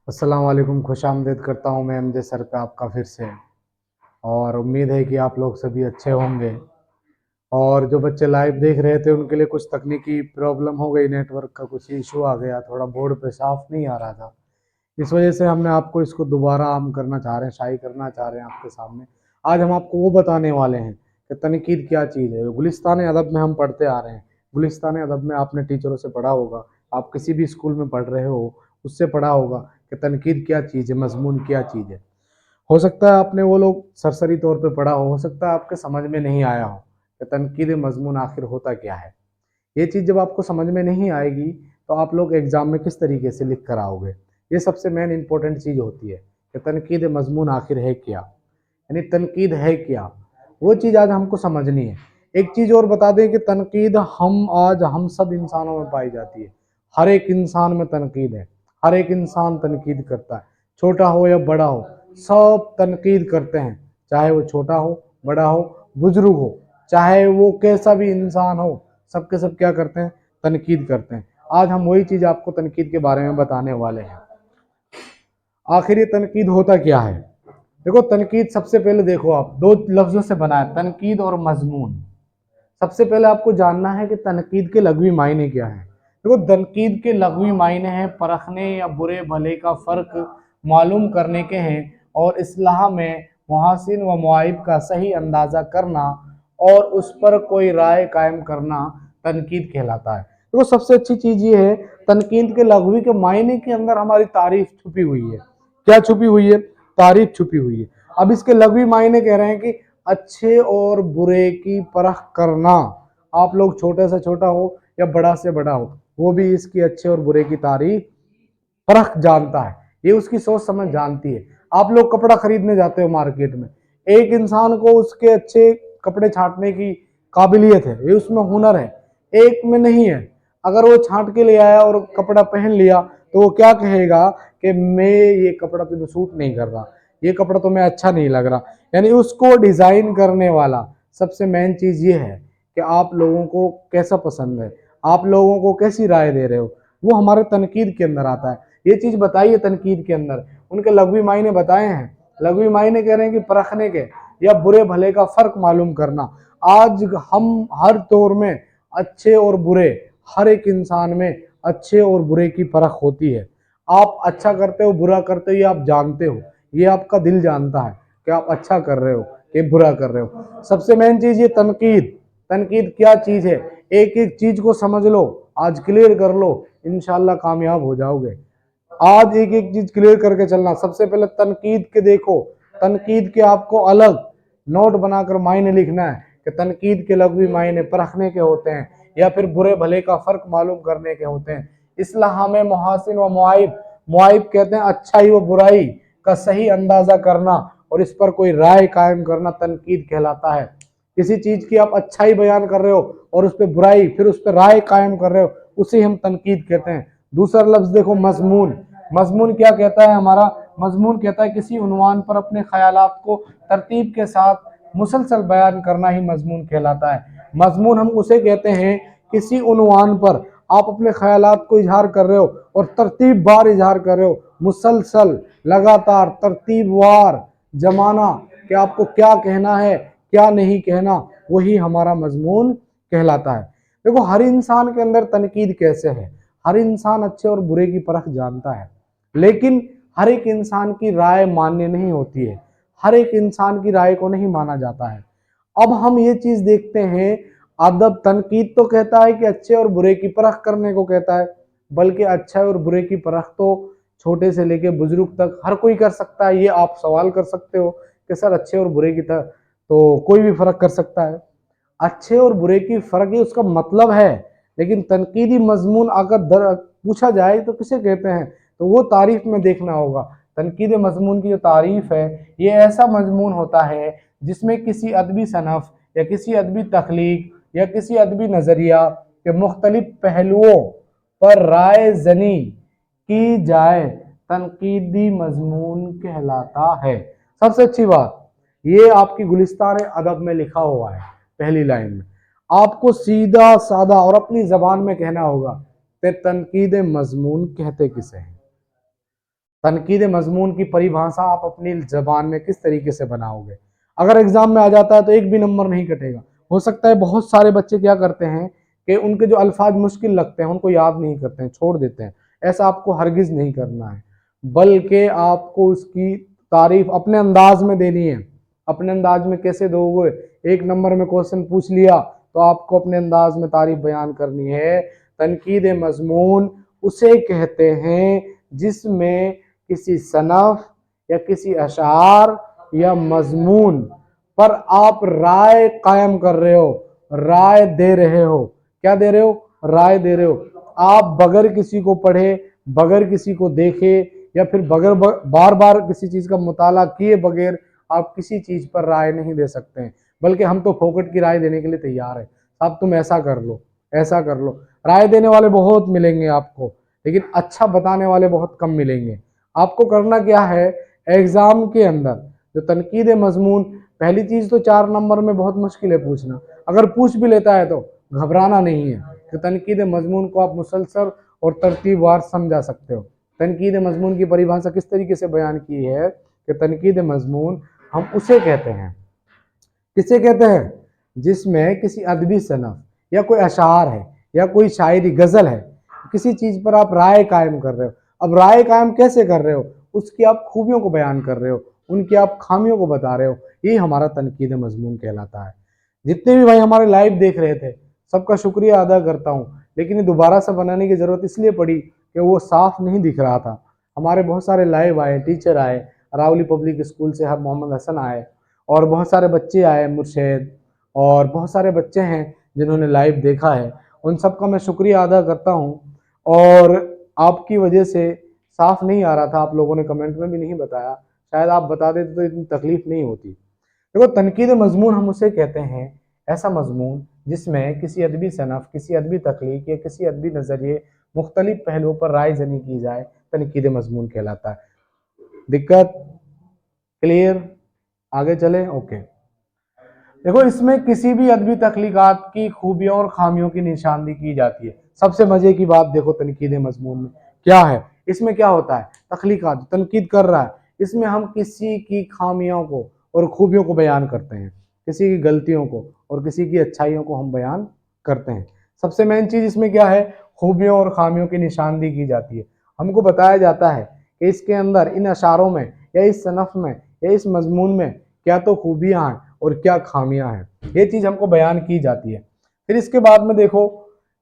السلام علیکم، خوش آمدید کرتا ہوں میں امجد سر پہ آپ کا پھر سے، اور امید ہے کہ آپ لوگ سبھی اچھے ہوں گے۔ اور جو بچے لائیو دیکھ رہے تھے ان کے لیے کچھ تکنیکی پرابلم ہو گئی، نیٹ ورک کا کچھ ایشو آ گیا، تھوڑا بورڈ پہ صاف نہیں آ رہا تھا، اس وجہ سے ہم نے آپ کو اس کو دوبارہ عام کرنا چاہ رہے ہیں، شائع کرنا چاہ رہے ہیں آپ کے سامنے۔ آج ہم آپ کو وہ بتانے والے ہیں کہ تنقید کیا چیز ہے۔ گلستان ادب میں ہم پڑھتے آ رہے ہیں، گلستان ادب میں آپ نے ٹیچروں سے پڑھا ہوگا، آپ کسی بھی اسکول میں پڑھ رہے ہو اس سے پڑھا ہوگا کہ تنقید کیا چیز ہے، مضمون کیا چیز ہے۔ ہو سکتا ہے آپ نے وہ لوگ سرسری طور پہ پڑھا ہو سکتا ہے آپ کے سمجھ میں نہیں آیا ہو کہ تنقید مضمون آخر ہوتا کیا ہے۔ یہ چیز جب آپ کو سمجھ میں نہیں آئے گی تو آپ لوگ ایگزام میں کس طریقے سے لکھ کر آؤ گے۔ یہ سب سے مین امپورٹنٹ چیز ہوتی ہے کہ تنقید مضمون آخر ہے کیا، یعنی تنقید ہے کیا، وہ چیز آج ہم کو سمجھنی ہے۔ ایک چیز اور بتا دیں کہ تنقید ہم سب انسانوں میں پائی جاتی ہے، ہر ایک انسان میں تنقید ہے، ہر ایک انسان تنقید کرتا ہے، چھوٹا ہو یا بڑا ہو، سب تنقید کرتے ہیں، چاہے وہ چھوٹا ہو، بڑا ہو، بزرگ ہو، چاہے وہ کیسا بھی انسان ہو، سب کے سب کیا کرتے ہیں، تنقید کرتے ہیں۔ آج ہم وہی چیز آپ کو تنقید کے بارے میں بتانے والے ہیں۔ آخر یہ تنقید ہوتا کیا ہے؟ دیکھو، تنقید سب سے پہلے دیکھو، آپ دو لفظوں سے بنا ہے، تنقید اور مضمون۔ سب سے پہلے آپ کو جاننا ہے کہ تنقید کے لغوی معنی کیا ہیں۔ دیکھو، تنقید کے لغوی معنی ہیں پرکھنے یا برے بھلے کا فرق معلوم کرنے کے ہیں، اور اصلاح میں محاسن و معائب کا صحیح اندازہ کرنا اور اس پر کوئی رائے قائم کرنا تنقید کہلاتا ہے۔ دیکھو، سب سے اچھی چیز یہ ہے، تنقید کے لغوی کے معنی کے اندر ہماری تعریف چھپی ہوئی ہے۔ کیا چھپی ہوئی ہے؟ تعریف چھپی ہوئی ہے۔ اب اس کے لغوی معنی کہہ رہے ہیں کہ اچھے اور برے کی پرکھ کرنا۔ آپ لوگ چھوٹے سے چھوٹا ہو یا بڑا سے بڑا ہو، وہ بھی اس کی اچھے اور برے کی تعریف پرکھ جانتا ہے، یہ اس کی سوچ سمجھ جانتی ہے۔ آپ لوگ کپڑا خریدنے جاتے ہو مارکیٹ میں، ایک انسان کو اس کے اچھے کپڑے چھانٹنے کی قابلیت ہے، یہ اس میں ہنر ہے، ایک میں نہیں ہے۔ اگر وہ چھانٹ کے لے آیا اور کپڑا پہن لیا تو وہ کیا کہے گا کہ میں یہ کپڑا تمہیں سوٹ نہیں کر رہا، یہ کپڑا تمہیں اچھا نہیں لگ رہا۔ یعنی اس کو ڈیزائن کرنے والا سب سے مین چیز یہ ہے کہ آپ لوگوں کو کیسا پسند ہے، آپ لوگوں کو کیسی رائے دے رہے ہو، وہ ہمارے تنقید کے اندر آتا ہے۔ یہ چیز بتائیے تنقید کے اندر، ان کے لغوی معنی بتائے ہیں۔ لغوی معنی کہہ رہے ہیں کہ پرکھنے کے یا برے بھلے کا فرق معلوم کرنا۔ آج ہم ہر دور میں اچھے اور برے، ہر ایک انسان میں اچھے اور برے کی پرکھ ہوتی ہے۔ آپ اچھا کرتے ہو، برا کرتے ہو، یہ آپ جانتے ہو، یہ آپ کا دل جانتا ہے کہ آپ اچھا کر رہے ہو کہ برا کر رہے ہو۔ سب سے مین چیز یہ تنقید۔ تنقید کیا چیز ہے؟ ایک ایک چیز کو سمجھ لو، آج کلیئر کر لو، انشاءاللہ کامیاب ہو جاؤ گے۔ آج ایک ایک چیز کلیئر کر کے چلنا۔ سب سے پہلے تنقید کے دیکھو، تنقید کے آپ کو الگ نوٹ بنا کر معنی لکھنا ہے کہ تنقید کے لغوی معنی پرکھنے کے ہوتے ہیں یا پھر برے بھلے کا فرق معلوم کرنے کے ہوتے ہیں۔ اصلاح میں محاسن و معائب، معائب کہتے ہیں اچھائی و برائی کا صحیح اندازہ کرنا اور اس پر کوئی رائے قائم کرنا تنقید کہلاتا ہے۔ کسی چیز کی آپ اچھائی بیان کر رہے ہو اور اس پہ برائی، پھر اس پہ رائے قائم کر رہے ہو، اسے ہم تنقید کہتے ہیں۔ دوسرا لفظ دیکھو، مضمون۔ مضمون کیا کہتا ہے ہمارا؟ مضمون کہتا ہے کسی عنوان پر اپنے خیالات کو ترتیب کے ساتھ مسلسل بیان کرنا ہی مضمون کہلاتا ہے۔ مضمون ہم اسے کہتے ہیں کسی عنوان پر آپ اپنے خیالات کو اظہار کر رہے ہو اور ترتیب بار اظہار کر رہے ہو، مسلسل، لگاتار، ترتیب وار زمانہ کہ آپ کو کیا کہنا ہے کیا نہیں کہنا، وہی ہمارا مضمون کہلاتا ہے۔ دیکھو، ہر انسان کے اندر تنقید کیسے ہے؟ ہر انسان اچھے اور برے کی پرکھ جانتا ہے، لیکن ہر ایک انسان کی رائے ماننے نہیں ہوتی ہے، ہر ایک انسان کی رائے کو نہیں مانا جاتا ہے۔ اب ہم یہ چیز دیکھتے ہیں، ادب تنقید تو کہتا ہے کہ اچھے اور برے کی پرکھ کرنے کو کہتا ہے، بلکہ اچھے اور برے کی پرکھ تو چھوٹے سے لے کے بزرگ تک ہر کوئی کر سکتا ہے۔ یہ آپ سوال کر سکتے ہو کہ سر اچھے اور برے کی تو کوئی بھی فرق کر سکتا ہے؟ اچھے اور برے کی فرق یہ اس کا مطلب ہے، لیکن تنقیدی مضمون اگر پوچھا جائے تو کسے کہتے ہیں تو وہ تعریف میں دیکھنا ہوگا۔ تنقید مضمون کی جو تعریف ہے، یہ ایسا مضمون ہوتا ہے جس میں کسی ادبی صنف یا کسی ادبی تخلیق یا کسی ادبی نظریہ کے مختلف پہلوؤں پر رائے زنی کی جائے، تنقیدی مضمون کہلاتا ہے۔ سب سے اچھی بات، یہ آپ کی گلستان ادب میں لکھا ہوا ہے، پہلی لائن میں آپ کو سیدھا سادہ اور اپنی زبان میں کہنا ہوگا کہ تنقید مضمون کہتے کسے ہیں۔ तनकीद मजमून की परिभाषा आप अपनी जबान में किस तरीके से बनाओगे। अगर एग्जाम में आ जाता है तो एक भी नंबर नहीं कटेगा। हो सकता है बहुत सारे बच्चे क्या करते हैं कि उनके जो अल्फाज मुश्किल लगते हैं उनको याद नहीं करते हैं, छोड़ देते हैं। ऐसा आपको हरगिज नहीं करना है, बल्कि आपको उसकी तारीफ अपने अंदाज में देनी है। अपने अंदाज में कैसे दोगे? एक नंबर में क्वेश्चन पूछ लिया तो आपको अपने अंदाज में तारीफ बयान करनी है। तनकीद मजमून उसे कहते हैं जिसमें किसी सनफ या किसी अशार या मजमून पर आप राय कायम कर रहे हो, राय दे रहे हो। क्या दे रहे हो? राय दे रहे हो। आप बगैर किसी को पढ़े, बगैर किसी को देखे या फिर बगैर बार बार किसी चीज का मुताला किए बगैर आप किसी चीज पर राय नहीं दे सकते हैं। बल्कि हम तो फोकट की राय देने के लिए तैयार है। साहब तुम ऐसा कर लो, ऐसा कर लो। राय देने वाले बहुत मिलेंगे आपको, लेकिन अच्छा बताने वाले बहुत कम मिलेंगे। आपको करना क्या है, एग्जाम के अंदर जो तनकीद मजमून, पहली चीज तो 4 नंबर में बहुत मुश्किल है पूछना। अगर पूछ भी लेता है तो घबराना नहीं है कि तनकीद मजमून को आप मुसलसल और तरतीबवार समझा सकते हो। तनकीद मजमून की परिभाषा किस तरीके से बयान की है कि तनकीद मजमून हम उसे कहते हैं, किसे कहते हैं, जिसमें किसी अदबी सनफ या कोई अशार है या कोई शायरी गजल है, किसी चीज पर आप राय कायम कर रहे हो। अब राय कायम कैसे कर रहे हो? उसकी आप खूबियों को बयान कर रहे हो, उनकी आप खामियों को बता रहे हो। ये हमारा तनकीद मजमून कहलाता है। जितने भी भाई हमारे लाइव देख रहे थे सबका शुक्रिया अदा करता हूँ, लेकिन ये दोबारा से बनाने की जरूरत इसलिए पड़ी कि वो साफ नहीं दिख रहा था। हमारे बहुत सारे लाइव आए, टीचर आए, रावली पब्लिक स्कूल से मोहम्मद हसन आए और बहुत सारे बच्चे आए, मुर्शेद, और बहुत सारे बच्चे हैं जिन्होंने लाइव देखा है। उन सब का मैं शुक्रिया अदा करता हूँ। और आपकी वजह से साफ नहीं आ रहा था, आप लोगों ने कमेंट में भी नहीं बताया, शायद आप बता देते तो इतनी तकलीफ नहीं होती। देखो तनकीद मजमून हम उसे कहते हैं ऐसा मजमून जिसमें किसी अदबी सनफ, किसी अदबी तख्लीक या किसी अदबी नज़रिए मुख्तलिफ पहलुओं पर राय जनी की जाए, तनकीद मजमून कहलाता है। दिक्कत क्लियर? आगे चले? ओके। देखो इसमें किसी भी अदबी तख्लीकात की खूबियों और खामियों की निशानदी की जाती है। सबसे मजे की बात देखो तनकीद मजमून में क्या है, इसमें क्या होता है, तख्लीकात तनकीद कर रहा है, इसमें हम किसी की खामियों को और खूबियों को बयान करते हैं, किसी की गलतियों को और किसी की अच्छाइयों को हम बयान करते हैं। सबसे मेन चीज इसमें क्या है, खूबियों और खामियों की निशानदी की जाती है। हमको बताया जाता है कि इसके अंदर इन अशारों में या इस सनफ में या इस मजमून में क्या तो खूबियां हैं और क्या खामियां हैं, ये चीज हमको बयान की जाती है। फिर इसके बाद में देखो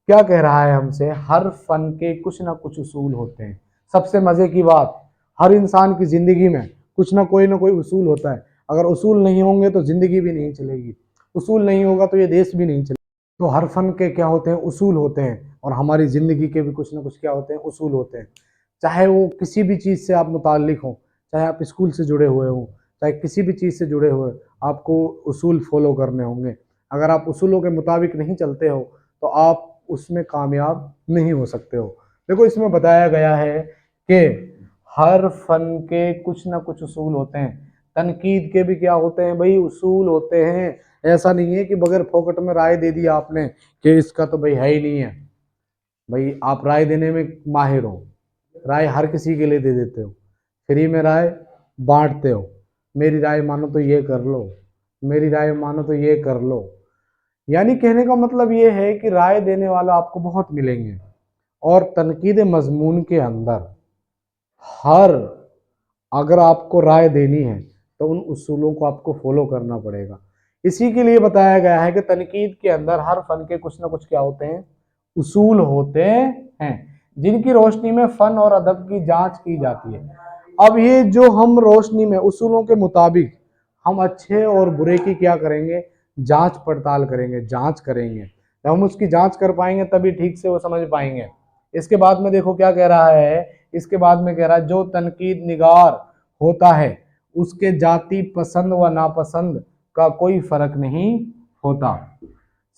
क्या कह रहा है हमसे, हर फन के कुछ ना कुछ उसूल होते हैं। सबसे मजे की बात, हर इंसान की जिंदगी में कुछ ना कोई उसूल होता है। अगर उसूल नहीं होंगे तो जिंदगी भी नहीं चलेगी, उसूल नहीं होगा तो ये देश भी नहीं चलेगा। तो हर फन के क्या होते हैं, उसूल होते हैं, और हमारी ज़िंदगी के भी कुछ ना कुछ क्या होते हैं, उसूल होते हैं। चाहे वो किसी भी चीज़ से आप मुताल्लिक हो, चाहे आप स्कूल से जुड़े हुए हो, चाहे किसी भी चीज़ से जुड़े हुए, आपको उसूल फॉलो करने होंगे। अगर आप उसूलों के मुताबिक नहीं चलते हो तो आप उसमें कामयाब नहीं हो सकते हो। देखो इसमें बताया गया है कि हर फन के कुछ ना कुछ उसूल होते हैं, तनकीद के भी क्या होते हैं भाई, उसूल होते हैं। ऐसा नहीं है कि बगैर फोकट में राय दे दी आपने कि इसका तो भाई है ही नहीं है। भाई आप राय देने में माहिर हो, राय हर किसी के लिए दे देते हो, फ्री में राय बांटते हो। मेरी राय मानो तो ये कर लो, मेरी राय मानो तो ये कर लो। यानी कहने का मतलब ये है कि राय देने वाला आपको बहुत मिलेंगे, और तनकीद मजमून के अंदर हर, अगर आपको राय देनी है तो उन उसूलों को आपको फॉलो करना पड़ेगा। इसी के लिए बताया गया है कि तनकीद के अंदर हर फन के कुछ ना कुछ क्या होते हैं, उसूल होते हैं, जिनकी रोशनी में फन और अदब की जांच की जाती है। अब ये जो हम रोशनी में उसूलों के मुताबिक हम अच्छे और बुरे की क्या करेंगे, जांच पड़ताल करेंगे, जांच करेंगे। जब हम उसकी जांच कर पाएंगे तभी ठीक से वो समझ पाएंगे। इसके बाद में देखो क्या कह रहा है, इसके बाद में कह रहा है जो तनकीद निगार होता है उसके जाति पसंद व नापसंद का कोई फर्क नहीं होता।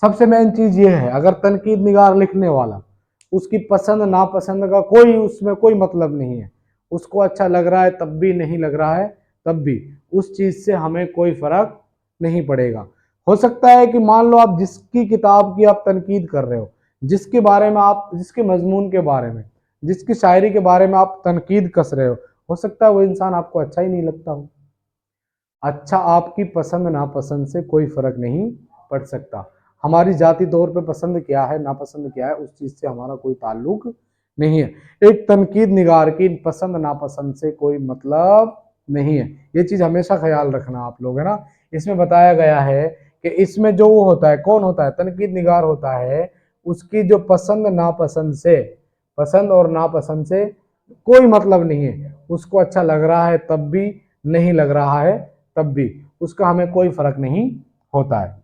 सबसे मेन चीज ये है, अगर तनकीद निगार लिखने वाला, उसकी पसंद नापसंद का कोई उसमें कोई मतलब नहीं है। उसको अच्छा लग रहा है तब भी, नहीं लग रहा है तब भी, उस चीज से हमें कोई फर्क नहीं पड़ेगा। हो सकता है कि मान लो आप जिसकी किताब की आप तनकीद कर रहे हो, जिसके बारे में आप, जिसके मजमून के बारे में, जिसकी शायरी के बारे में आप तनकीद कस रहे हो, हो सकता है वो इंसान आपको अच्छा ही नहीं लगता हो। अच्छा, आपकी पसंद नापसंद से कोई फर्क नहीं पड़ सकता। हमारी जाति तौर पे पसंद क्या है नापसंद क्या है उस चीज से हमारा कोई ताल्लुक नहीं है। एक तनकीद निगार की पसंद नापसंद से कोई मतलब नहीं है, ये चीज हमेशा ख्याल रखना आप लोग, है ना। इसमें बताया गया है कि इसमें जो वो होता है, कौन होता है, तनकीद निगार होता है, उसकी जो पसंद नापसंद से, पसंद और नापसंद से कोई मतलब नहीं है। उसको अच्छा लग रहा है तब भी, नहीं लग रहा है तब भी, उसका हमें कोई फर्क नहीं होता है।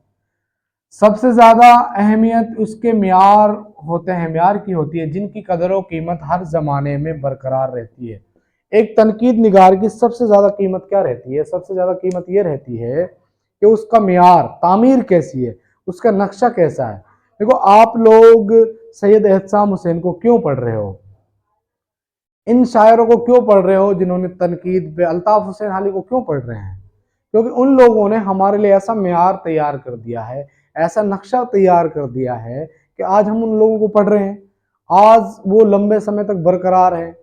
सबसे ज्यादा अहमियत उसके म्यार होते हैं, म्यार की होती है, जिनकी कदर और कीमत हर जमाने में बरकरार रहती है। एक तनकीद निगार की सबसे ज्यादा कीमत क्या रहती है? सबसे ज्यादा कीमत ये रहती है कि उसका म्यार, तामीर कैसी है, उसका नक्शा कैसा है। देखो, आप लोग सैयद एहसाम हुसैन को क्यों पढ़ रहे हो, इन शायरों को क्यों पढ़ रहे हो जिन्होंने तनकीद पे, अल्ताफ हुसैन हाली को क्यों पढ़ रहे हैं? क्योंकि उन लोगों ने हमारे लिए ऐसा म्यार तैयार कर दिया है, ऐसा नक्शा तैयार कर दिया है कि आज हम उन लोगों को पढ़ रहे हैं, आज वो लंबे समय तक बरकरार है।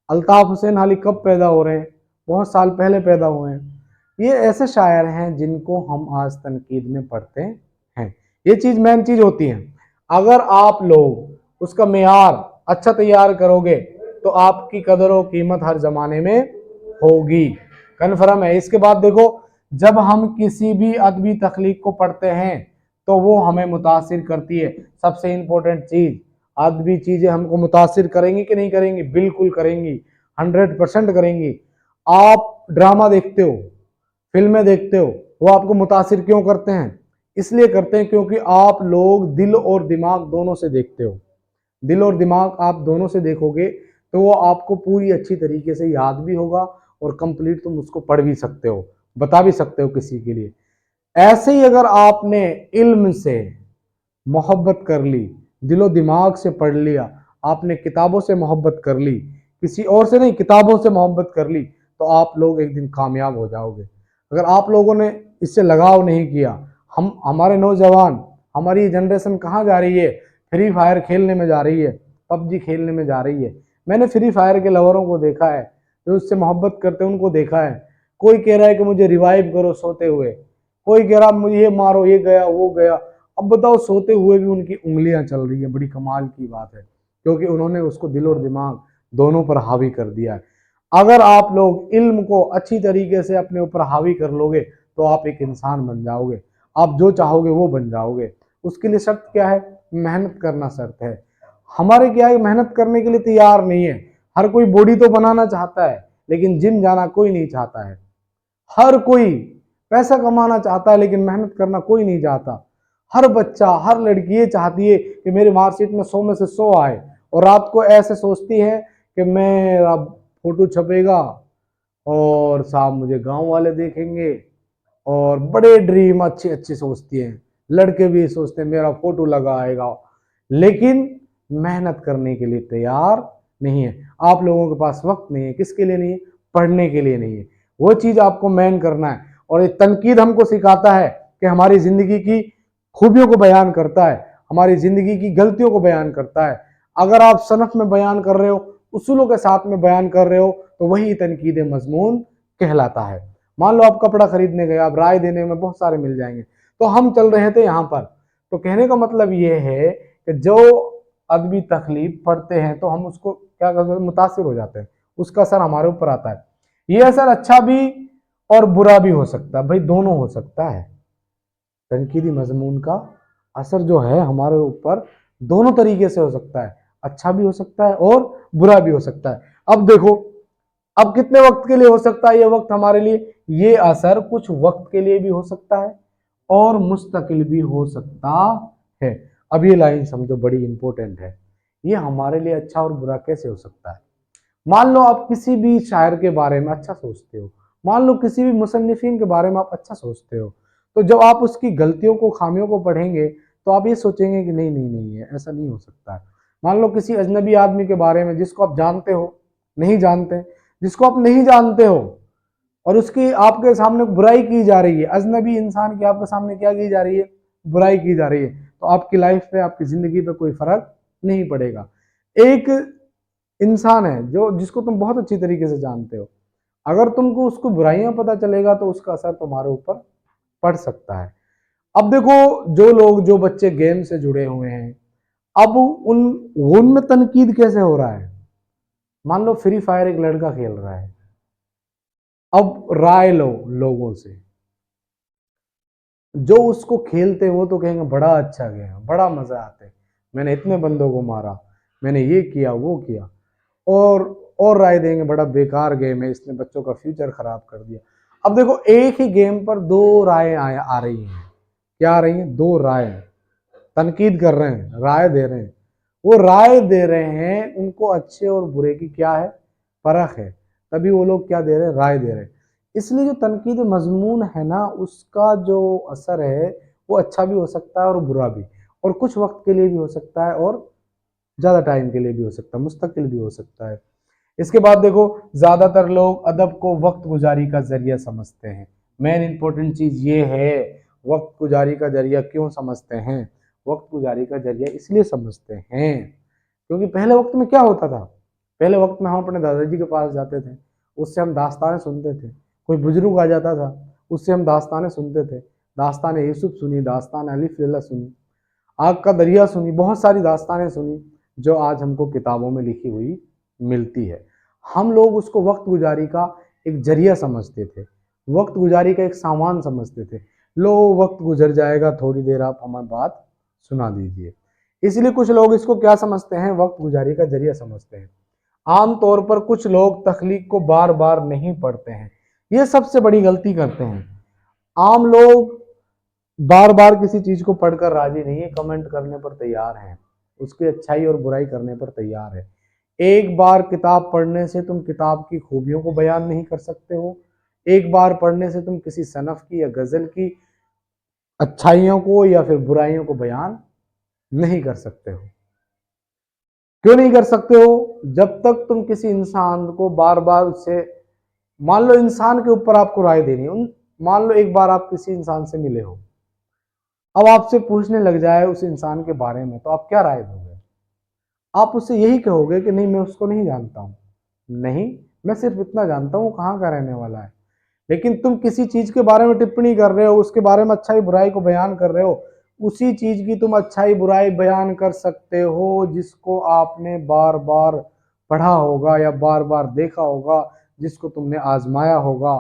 अल्ताफ हुसैन हाली कब पैदा हो रहे हैं? बहुत साल पहले पैदा हुए हैं। ये ऐसे शायर हैं जिनको हम आज तनकीद में पढ़ते हैं। ये चीज मेन चीज होती है। अगर आप लोग उसका मेयार अच्छा तैयार करोगे तो आपकी कदर और कीमत हर जमाने में होगी, कन्फर्म है। इसके बाद देखो, जब हम किसी भी अदबी तख्लीक को पढ़ते हैं तो वो हमें मुतासिर करती है। सबसे इंपॉर्टेंट चीज, अदबी चीजें हमको मुतासिर करेंगी कि नहीं करेंगी? बिल्कुल करेंगी, 100% करेंगी। आप ड्रामा देखते हो, फिल्में देखते हो, वो आपको मुतासिर क्यों करते हैं? इसलिए करते हैं क्योंकि आप लोग दिल और दिमाग दोनों से देखते हो। दिल और दिमाग आप दोनों से देखोगे तो वो आपको पूरी अच्छी तरीके से याद भी होगा और कंप्लीट तुम उसको पढ़ भी सकते हो, बता भी सकते हो किसी के लिए। ऐसे ही अगर आपने इल्म से मोहब्बत कर ली, दिलो दिमाग से पढ़ लिया, आपने किताबों से मोहब्बत कर ली, किसी और से नहीं, किताबों से मोहब्बत कर ली, तो आप लोग एक दिन कामयाब हो जाओगे। अगर आप लोगों ने इससे लगाव नहीं किया, हमारे नौजवान, हमारी जनरेशन कहाँ जा रही है? फ्री फायर खेलने में जा रही है, पबजी खेलने में जा रही है। मैंने फ्री फायर के लवरों को देखा है, जो उससे मोहब्बत करते हैं उनको देखा है। कोई कह रहा है कि मुझे रिवाइव करो सोते हुए, कोई कह रहा मुझे ये मारो, ये गया वो गया। अब बताओ, सोते हुए भी उनकी उंगलियां चल रही है, बड़ी कमाल की बात है, क्योंकि उन्होंने उसको दिल और दिमाग दोनों पर हावी कर दिया है। अगर आप लोग इल्म को अच्छी तरीके से अपने ऊपर हावी कर लोगे तो आप एक इंसान बन जाओगे, आप जो चाहोगे वो बन जाओगे। उसके लिए शर्त क्या है? मेहनत करना शर्त है। हमारे क्या है, मेहनत करने के लिए तैयार नहीं है। हर कोई बॉडी तो बनाना चाहता है लेकिन जिम जाना कोई नहीं चाहता है। हर कोई पैसा कमाना चाहता है लेकिन मेहनत करना कोई नहीं चाहता। हर बच्चा, हर लड़की ये चाहती है कि मेरे मार्कशीट में 100 में से 100 आए, और रात को ऐसे सोचती है कि मेरा फोटो छपेगा और साहब मुझे गांव वाले देखेंगे, और बड़े ड्रीम अच्छे अच्छे सोचती हैं। लड़के भी सोचते हैं मेरा फोटो लगा आएगा, लेकिन मेहनत करने के लिए तैयार नहीं है। आप लोगों के पास वक्त नहीं है, किसके लिए नहीं है? पढ़ने के लिए नहीं है। वो चीज आपको मैन करना है। और ये तनकीद हमको सिखाता है कि हमारी जिंदगी की खूबियों को बयान करता है, हमारी जिंदगी की गलतियों को बयान करता है। अगर आप सनफ में बयान कर रहे हो, उसूलों के साथ में बयान कर रहे हो, तो वही तनकीद मजमून कहलाता है। मान लो आप कपड़ा खरीदने गए, आप राय देने में बहुत सारे मिल जाएंगे। तो हम चल रहे थे यहाँ पर, तो कहने का मतलब ये है कि जो अदबी तकलीफ पढ़ते हैं तो हम उसको क्या करते हैं, मुतासिर हो जाते हैं, उसका असर हमारे ऊपर आता है। ये असर अच्छा भी और बुरा भी हो सकता है, भाई दोनों हो सकता है। तनकीदी मजमून का असर जो है हमारे ऊपर दोनों तरीके से हो सकता है, अच्छा भी हो सकता है और बुरा भी हो सकता है। अब देखो, अब कितने वक्त के लिए हो सकता है ये वक्त हमारे लिए? ये असर कुछ वक्त के लिए भी हो सकता है और मुस्तकिल भी हो सकता है। अब ये लाइन समझो, बड़ी इंपॉर्टेंट है। ये हमारे लिए अच्छा और बुरा कैसे हो सकता है? मान लो आप किसी भी शायर के बारे में अच्छा सोचते हो, मान लो किसी भी मुसन्निफिन के बारे में आप अच्छा सोचते हो, तो जब आप उसकी गलतियों को, खामियों को पढ़ेंगे तो आप ये सोचेंगे कि नहीं नहीं नहीं है, ऐसा नहीं हो सकता है। मान लो किसी अजनबी आदमी के बारे में जिसको आप जानते हो, नहीं जानते, जिसको आप नहीं जानते हो, और उसकी आपके सामने बुराई की जा रही है, अजनबी इंसान की आपके सामने क्या की जा रही है? बुराई की जा रही है। तो आपकी लाइफ पे, आपकी जिंदगी पे कोई फर्क नहीं पड़ेगा। एक इंसान है जो जिसको तुम बहुत अच्छी तरीके से जानते हो, अगर तुमको उसको बुराइयां पता चलेगा तो उसका असर तुम्हारे ऊपर पड़ सकता है। अब देखो, जो बच्चे गेम से जुड़े हुए हैं, अब उनमें तनकीद कैसे हो रहा है। मान लो फ्री फायर एक लड़का खेल रहा है, अब राय लो लोगों से, जो उसको खेलते वो तो कहेंगे बड़ा अच्छा गेम, बड़ा मजा आते, मैंने इतने बंदों को मारा, मैंने ये किया वो किया, और राय देंगे बड़ा बेकार गेम है, इसने बच्चों का फ्यूचर खराब कर दिया। अब देखो, एक ही गेम पर दो राय आ रही हैं। क्या आ रही हैं? दो राय। तनकीद कर रहे हैं, राय दे रहे हैं। वो राय दे रहे हैं, उनको अच्छे और बुरे की क्या है, परख है, तभी वो लोग क्या दे रहे हैं, राय दे रहे हैं। इसलिए जो तनकीद मजमून है ना, उसका जो असर है वो अच्छा भी हो सकता है और बुरा भी, और कुछ वक्त के लिए भी हो सकता है और ज़्यादा टाइम के लिए भी हो सकता है, मुस्तकिल भी हो सकता है। इसके बाद देखो, ज़्यादातर लोग अदब को वक्त गुजारी का जरिया समझते हैं। मेन इंपॉर्टेंट चीज़ ये है, वक्त गुजारी का जरिया क्यों समझते हैं? वक्त गुजारी का जरिया इसलिए समझते हैं क्योंकि पहले वक्त में क्या होता था, पहले वक्त में हम अपने दादाजी के पास जाते थे, उससे हम दास्तानें सुनते थे। कोई बुजुर्ग आ जाता था, उससे हम दास्तानें सुनते थे। दास्तान यूसुफ सुनी, दास्तान अलिफ लैला सुनी, आग का दरिया सुनी, बहुत सारी दास्तानें सुनी जो आज हमको किताबों में लिखी हुई मिलती है। हम लोग उसको वक्त गुजारी का एक जरिया समझते थे, वक्त गुजारी का एक सामान समझते थे। लो वक्त गुजर जाएगा, थोड़ी देर आप हमें बात सुना दीजिए। इसलिए कुछ लोग इसको क्या समझते हैं, वक्त गुजारी का जरिया समझते हैं। आम तौर पर कुछ लोग तख्लीक को बार बार नहीं पढ़ते हैं, ये सबसे बड़ी गलती करते हैं। आम लोग बार बार किसी चीज को पढ़कर राजी नहीं है, कमेंट करने पर तैयार हैं, उसकी अच्छाई और बुराई करने पर तैयार है। एक बार किताब पढ़ने से तुम किताब की खूबियों को बयान नहीं कर सकते हो, एक बार पढ़ने से तुम किसी सनफ की या गजल की अच्छाइयों को या फिर बुराइयों को बयान नहीं कर सकते हो। क्यों नहीं कर सकते हो? जब तक तुम किसी इंसान को बार बार उससे, मान लो इंसान के ऊपर आपको राय देनी है, मान लो एक बार आप किसी इंसान से मिले हो, अब आपसे पूछने लग जाए उस इंसान के बारे में, तो आप क्या राय दोगे? आप उससे यही कहोगे कि नहीं मैं उसको नहीं जानता हूँ, नहीं मैं सिर्फ इतना जानता हूँ कहाँ का रहने वाला है। लेकिन तुम किसी चीज के बारे में टिप्पणी कर रहे हो, उसके बारे में अच्छाई बुराई को बयान कर रहे हो, उसी चीज की तुम अच्छाई बुराई बयान कर सकते हो जिसको आपने बार बार पढ़ा होगा या बार बार देखा होगा, जिसको तुमने आजमाया होगा,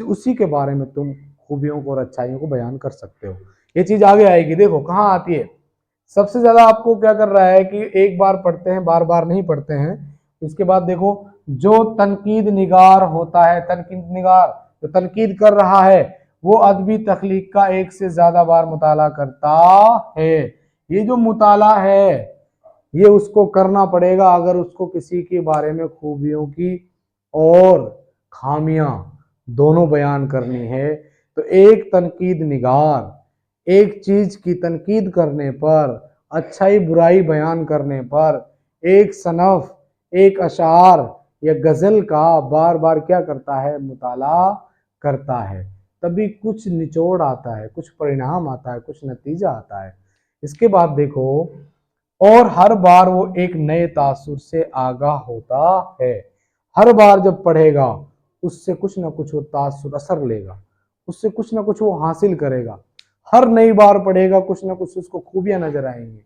उसी के बारे में तुम खूबियों को और अच्छाइयों को बयान कर सकते हो। ये चीज आगे आएगी, देखो कहाँ आती है। सबसे ज्यादा आपको क्या कर रहा है कि एक बार पढ़ते हैं, बार बार नहीं पढ़ते हैं। इसके बाद देखो, जो तनकीद निगार होता है, तनकीद निगार जो तनकीद कर रहा है, वो अदबी तख्लीक का एक से ज्यादा बार मुताला करता है। ये जो मुताला है ये उसको करना पड़ेगा अगर उसको किसी के बारे में खूबियों की और खामियां दोनों बयान करनी है। तो एक तनकीद निगार एक चीज की तनकीद करने पर, अच्छाई बुराई बयान करने पर, एक सनफ, एक अशार या गजल का बार बार क्या करता है, मुताला करता है, तभी कुछ निचोड़ आता है, कुछ परिणाम आता है, कुछ नतीजा आता है। इसके बाद देखो, और हर बार वो एक नए तासुर से आगाह होता है। हर बार जब पढ़ेगा उससे कुछ ना कुछ वो तासुर असर लेगा, उससे कुछ ना कुछ वो हासिल करेगा। हर नई बार पढ़ेगा कुछ ना कुछ उसको खूबियां नजर आएंगी,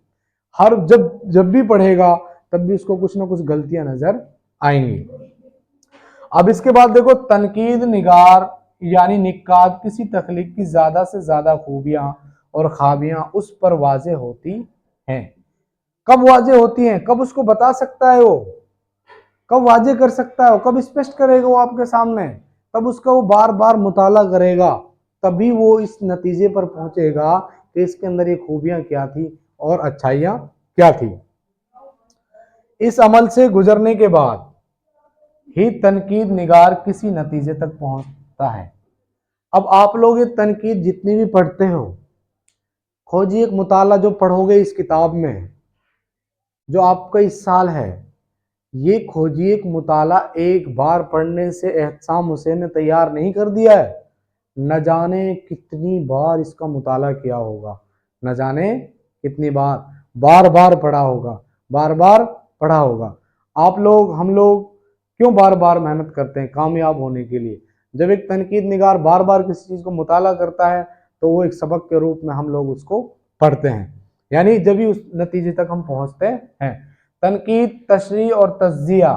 हर जब भी पढ़ेगा तब भी उसको कुछ ना कुछ गलतियां नजर आएंगी। अब इसके बाद देखो, तनकीद निगार यानी निकाद किसी तख्लीक की ज्यादा से ज्यादा खूबियां और खाबियां उस पर वाजे होती हैं। कब वाजे होती हैं, कब उसको बता सकता है वो, कब वाजे कर सकता है, कब स्पष्ट करेगा वो आपके सामने, तब उसका वो बार बार मुताला करेगा, तभी वो इस नतीजे पर पहुंचेगा कि इसके अंदर ये खूबियां क्या थी और अच्छाइयां क्या थी। इस अमल से गुजरने के बाद ही तनकीद निगार किसी नतीजे तक पहुंचता है। अब आप लोग ये तनकीद जितनी भी पढ़ते हो, खोजी एक मुताला जो पढ़ोगे इस किताब में, जो आपका इस साल है, ये खोजिए एक मुताला एक बार पढ़ने से एहसाम हुसैन ने तैयार नहीं कर दिया है, न जाने कितनी बार इसका मुताला किया होगा, न जाने कितनी बार, बार बार पढ़ा होगा, बार बार पढ़ा होगा। आप लोग हम लोग क्यों बार बार मेहनत करते हैं कामयाब होने के लिए? जब एक तनकीद निगार बार बार किसी चीज़ को मुताला करता है तो वो एक सबक के रूप में हम लोग उसको पढ़ते हैं, यानी जब भी उस नतीजे तक हम पहुंचते हैं। तनकीद तशरीह और तज्जिया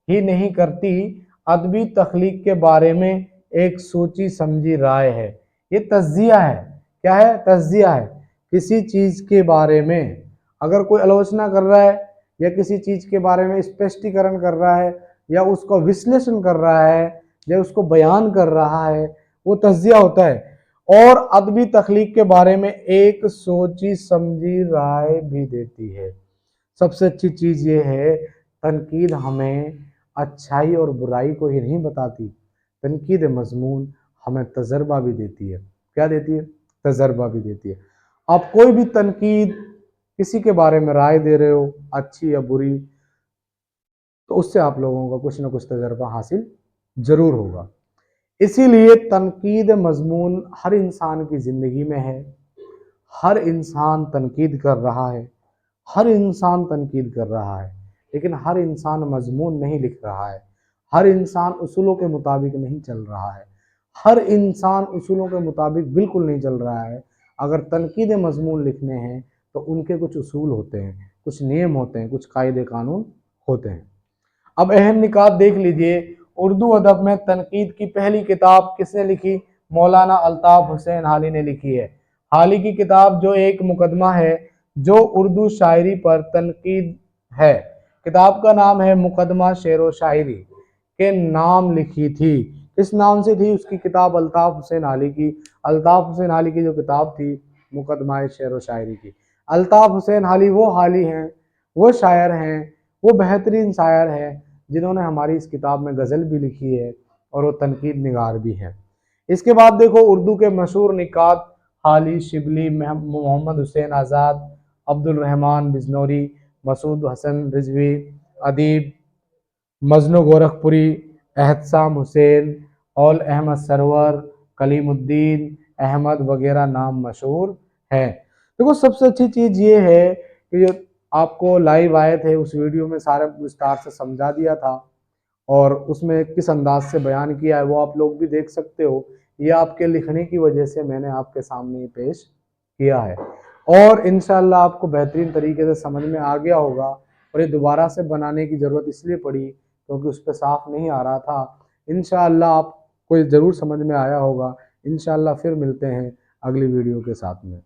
ही नहीं करती, अदबी तख्लीक के बारे में एक सोची समझी राय है। ये तज्जिया है। क्या है? तज्जिया है। किसी चीज़ के बारे में अगर कोई आलोचना कर रहा है या किसी चीज़ के बारे में स्पष्टीकरण कर रहा है या उसका विश्लेषण कर रहा है या उसको बयान कर रहा है, वो तज्जिया होता है। और अदबी तख्लीक के बारे में एक सोची समझी राय भी देती है। सबसे अच्छी चीज़ ये है, तनकीद हमें अच्छाई और बुराई को ही नहीं बताती, तनकीद मजमून हमें तजर्बा भी देती है। क्या देती है? तजर्बा भी देती है। आप कोई भी तनकीद किसी के बारे में राय दे रहे हो, अच्छी या बुरी, तो उससे आप लोगों का कुछ ना कुछ तजर्बा हासिल जरूर होगा। इसीलिए तनकीद मजमून हर इंसान की ज़िंदगी में है। हर इंसान तनकीद कर रहा है, हर इंसान तनकीद कर रहा है, लेकिन हर इंसान मजमून नहीं लिख रहा है। हर इंसान उसूलों के मुताबिक नहीं चल रहा है। हर इंसान उसूलों के मुताबिक बिल्कुल नहीं चल रहा है। अगर तनकीद मजमून लिखने हैं तो उनके कुछ उसूल होते हैं, कुछ नियम होते हैं, कुछ कायदे कानून होते हैं। अब अहम निकात देख लीजिए, उर्दू अदब में तनकीद की पहली किताब किसने लिखी? मौलाना अल्ताफ हुसैन हाली ने लिखी है। हाली की किताब जो एक मुकदमा है जो उर्दू शायरी पर तनकीद है, किताब का नाम है मुकदमा शेर व शायरी के नाम लिखी थी। किस नाम से थी उसकी किताब? अल्ताफ हुसैन हाली की। अल्ताफ हुसैन हाली की जो किताब थी मुकदमा शेर व शायरी की। अल्ताफ हुसैन हाली वो हाली हैं, वो शायर हैं, वो बेहतरीन शायर हैं जिन्होंने हमारी इस किताब में गज़ल भी लिखी है और वो तनकीद निगार भी है। इसके बाद देखो उर्दू के मशहूर निकात हाली, शिबली, मोहम्मद हुसैन आज़ाद, अब्दुल रहमान बिजनौरी, मसूद हसन रिजवी, अदीब मजनू गोरखपुरी, एहतसाम हुसैन, औल अहमद सरवर, कलीमुद्दीन अहमद वगैरह नाम मशहूर हैं। देखो सबसे अच्छी चीज़ ये है कि आपको लाइव आए थे उस वीडियो में सारे विस्तार से समझा दिया था और उसमें किस अंदाज से बयान किया है वो आप लोग भी देख सकते हो। ये आपके लिखने की वजह से मैंने आपके सामने ये पेश किया है और इंशाल्लाह आपको बेहतरीन तरीके से समझ में आ गया होगा। और ये दोबारा से बनाने की ज़रूरत इसलिए पड़ी क्योंकि उस पर साफ नहीं आ रहा था। इंशाल्लाह आपको ज़रूर समझ में आया होगा। इंशाल्लाह फिर मिलते हैं अगली वीडियो के साथ में।